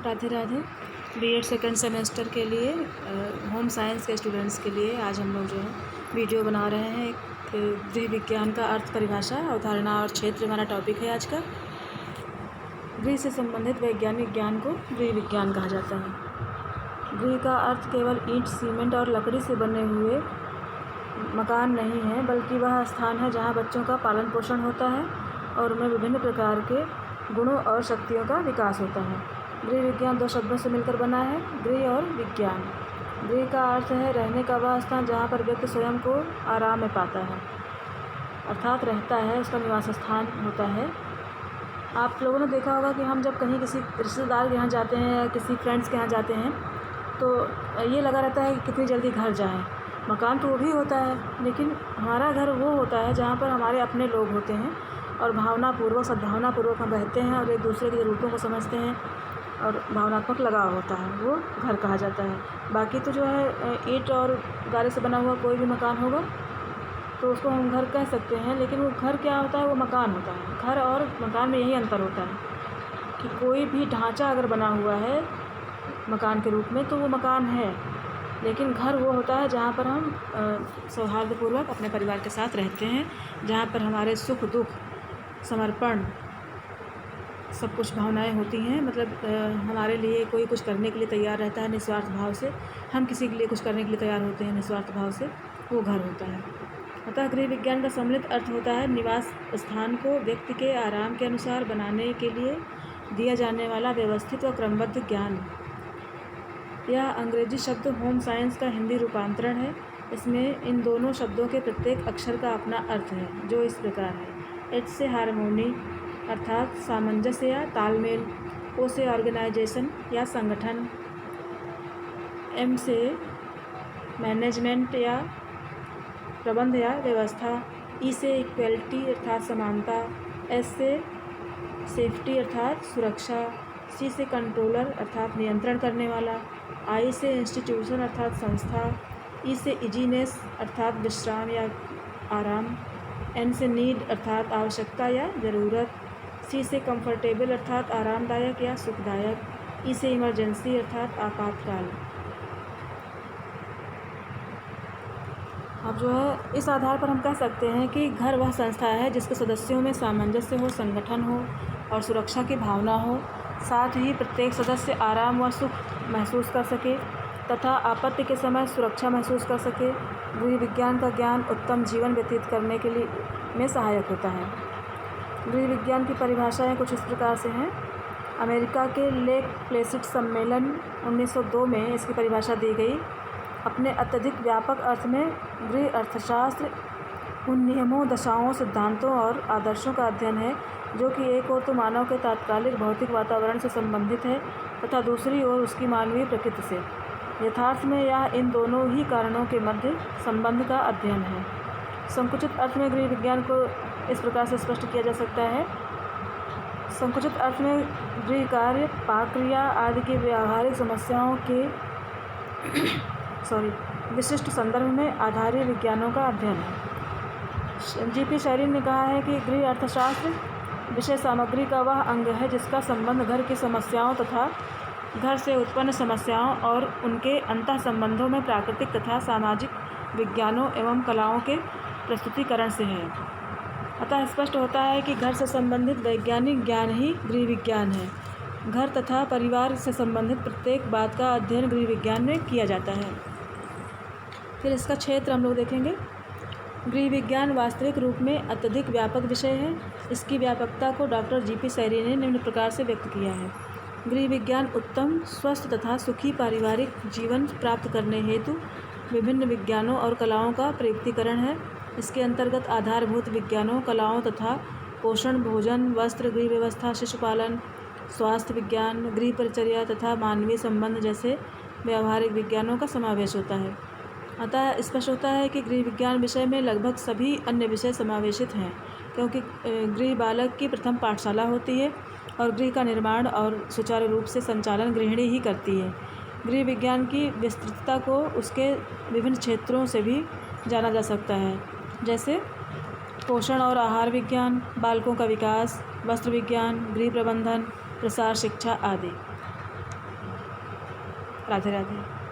Radhe Radhe. BEd second semester के लिए home science के स्टूडेंट्स के लिए आज हम लोग जो है वीडियो बना रहे हैं। एक गृह विज्ञान का अर्थ, परिभाषा, अवधारणा और क्षेत्र हमारा टॉपिक है आज का। गृह से संबंधित वैज्ञानिक ज्ञान को गृह विज्ञान कहा जाता है। गृह का अर्थ केवल ईंट, सीमेंट और लकड़ी से बने हुए मकान नहीं है, बल्कि वह स्थान है जहाँ बच्चों का पालन पोषण होता है और उनमें विभिन्न प्रकार के गुणों और शक्तियों का विकास होता है। गृह विज्ञान दो शब्दों से मिलकर बना है, गृह और विज्ञान। गृह का अर्थ है रहने का वह स्थान जहाँ पर व्यक्ति स्वयं को आराम में पाता है, अर्थात रहता है, उसका निवास स्थान होता है। आप लोगों ने देखा होगा कि हम जब कहीं किसी रिश्तेदार के यहाँ जाते हैं या किसी फ्रेंड्स के यहाँ जाते हैं तो ये लगा रहता है कि कितनी जल्दी घर जाएं। मकान तो वो भी होता है, लेकिन हमारा घर वो होता है जहाँ पर हमारे अपने लोग होते हैं और भावनापूर्वक, सद्भावनापूर्वक हम रहते हैं और एक दूसरे की ज़रूरतों को समझते हैं और भावनात्मक लगाव होता है, वो घर कहा जाता है। बाकी तो जो है ईंट और गारे से बना हुआ कोई भी मकान होगा तो उसको हम घर कह सकते हैं, लेकिन वो घर क्या होता है, वो मकान होता है। घर और मकान में यही अंतर होता है कि कोई भी ढांचा अगर बना हुआ है मकान के रूप में तो वो मकान है, लेकिन घर वो होता है जहाँ पर हम सौहार्दपूर्वक अपने परिवार के साथ रहते हैं, जहाँ पर हमारे सुख दुख, समर्पण, सब कुछ भावनाएं होती हैं। मतलब हमारे लिए कोई कुछ करने के लिए तैयार रहता है निस्वार्थ भाव से, हम किसी के लिए कुछ करने के लिए तैयार होते हैं निस्वार्थ भाव से, वो घर होता है। अतः गृह विज्ञान का सम्मिलित अर्थ होता है निवास स्थान को व्यक्ति के आराम के अनुसार बनाने के लिए दिया जाने वाला व्यवस्थित व क्रमबद्ध ज्ञान। यह अंग्रेजी शब्द होम साइंस का हिंदी रूपांतरण है। इसमें इन दोनों शब्दों के प्रत्येक अक्षर का अपना अर्थ है, जो इस प्रकार है। एच से हारमोनी अर्थात सामंजस्य या तालमेल, ओ से ऑर्गेनाइजेशन या संगठन, एम से मैनेजमेंट या प्रबंध या व्यवस्था, ई से इक्वलिटी अर्थात समानता, एस से सेफ्टी अर्थात सुरक्षा, सी से कंट्रोलर अर्थात नियंत्रण करने वाला, आई से इंस्टीट्यूशन अर्थात संस्था, ई से इजीनेस अर्थात विश्राम या आराम, एन से नीड अर्थात आवश्यकता या ज़रूरत, सी से कंफर्टेबल अर्थात आरामदायक या सुखदायक, ई से इमरजेंसी अर्थात आपातकाल। अब जो है इस आधार पर हम कह सकते हैं कि घर वह संस्था है जिसके सदस्यों में सामंजस्य हो, संगठन हो और सुरक्षा की भावना हो। साथ ही प्रत्येक सदस्य आराम व सुख महसूस कर सके तथा आपत्ति के समय सुरक्षा महसूस कर सके। गृह विज्ञान का ज्ञान उत्तम जीवन व्यतीत करने के लिए में सहायक होता है। गृह विज्ञान की परिभाषाएं कुछ इस प्रकार से हैं। अमेरिका के लेक प्लेसिड सम्मेलन 1902 में इसकी परिभाषा दी गई। अपने अत्यधिक व्यापक अर्थ में गृह अर्थशास्त्र उन नियमों, दशाओं, सिद्धांतों और आदर्शों का अध्ययन है जो कि एक ओर तो मानव के तात्कालिक भौतिक वातावरण से संबंधित है तथा दूसरी ओर उसकी मानवीय प्रकृति से। यथार्थ में यह इन दोनों ही कारणों के मध्य संबंध का अध्ययन है। संकुचित अर्थ में गृह विज्ञान को इस प्रकार से स्पष्ट किया जा सकता है। संकुचित अर्थ में गृह कार्य, पाकक्रिया आदि की व्यावहारिक समस्याओं के विशिष्ट संदर्भ में आधारित विज्ञानों का अध्ययन है। जीपी शरीन ने कहा है कि गृह अर्थशास्त्र विषय सामग्री का वह अंग है जिसका संबंध घर की समस्याओं तथा घर से उत्पन्न समस्याओं और उनके अंतः संबंधों में प्राकृतिक तथा सामाजिक विज्ञानों एवं कलाओं के प्रस्तुतिकरण से है। अतः स्पष्ट होता है कि घर से संबंधित वैज्ञानिक ज्ञान ही गृह विज्ञान है। घर तथा परिवार से संबंधित प्रत्येक बात का अध्ययन गृह विज्ञान में किया जाता है। फिर इसका क्षेत्र हम लोग देखेंगे। गृह विज्ञान वास्तविक रूप में अत्यधिक व्यापक विषय है। इसकी व्यापकता को डॉक्टर जीपी सैरी ने निम्न प्रकार से व्यक्त किया है। गृह विज्ञान उत्तम, स्वस्थ तथा सुखी पारिवारिक जीवन प्राप्त करने हेतु विभिन्न विज्ञानों और कलाओं का प्रयुक्तिकरण है। इसके अंतर्गत आधारभूत विज्ञानों, कलाओं तथा पोषण, भोजन, वस्त्र, गृह व्यवस्था, शिशुपालन, स्वास्थ्य विज्ञान, गृह परिचर्या तथा मानवीय संबंध जैसे व्यावहारिक विज्ञानों का समावेश होता है। अतः स्पष्ट होता है कि गृह विज्ञान विषय में लगभग सभी अन्य विषय समावेशित हैं, क्योंकि गृह बालक की प्रथम पाठशाला होती है और गृह का निर्माण और सुचारू रूप से संचालन गृहिणी ही करती है। गृह विज्ञान की विस्तृतता को उसके विभिन्न क्षेत्रों से भी जाना जा सकता है, जैसे पोषण और आहार विज्ञान, बालकों का विकास, वस्त्र विज्ञान, गृह प्रबंधन, प्रसार शिक्षा आदि। राधे राधे।